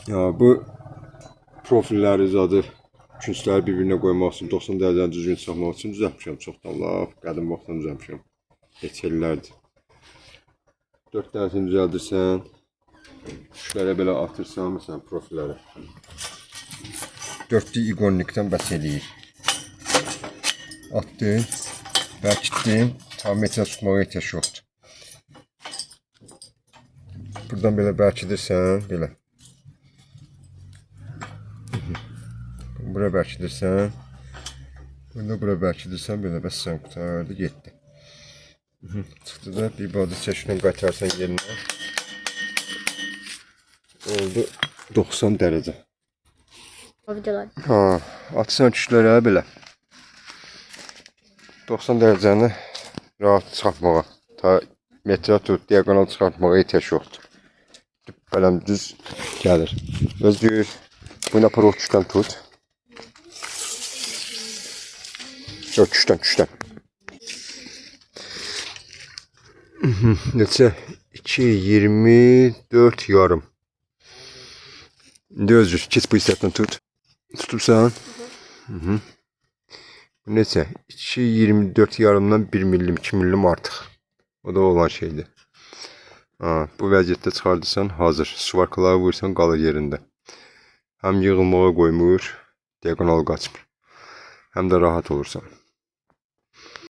Ya bu profilləri zadı künsləri bir-birinə qoymaq üçün 90 dərəcəni düzgün çıxmaq üçün düzəltmişəm çoxdan. Lap qədim vaxtdan düzəltmişəm. Heç illərdir. 4 dərəcəni düzəldirsən, şüşlərə belə atırsan məsələn profilləri. 4-lü iqonlikdən bəs eləyir. Atdın, bərkitdin, tam metrə tutmağa ehtiyac yoxdur. Buradan belə bərkidirsən, belə. Bura bərkidirsən, bura bərkidirsən, belə bəs sən qutardı, getdi. Çıxdı da bir badı çəklə qaytarsan yerinə. Oldu 90 dərəcə. Ha, atsan kişilərə belə. 90 dərəcəni rahat çıxartmağa, ta metrə tut, diagonal çıxartmağa ehtiyac yoxdur. Bələm düz gəlir. Özgür, buna parol küşdən tut. Yok, küşdən. Neçə? 2.24 yarım. İndi özgür, keç bu hissətdən tut. Tutursan. Bu neçə? 2.24 yarımdan 1 millim, 2 millim artıq. O da olan şeydir. Bu vəziyyətdə çıxardırsan, hazır. Suvarkaları vursan, qalır yerində. Həm yığılmağa qoymur, diagonal qaçmır. Həm də rahat olursan.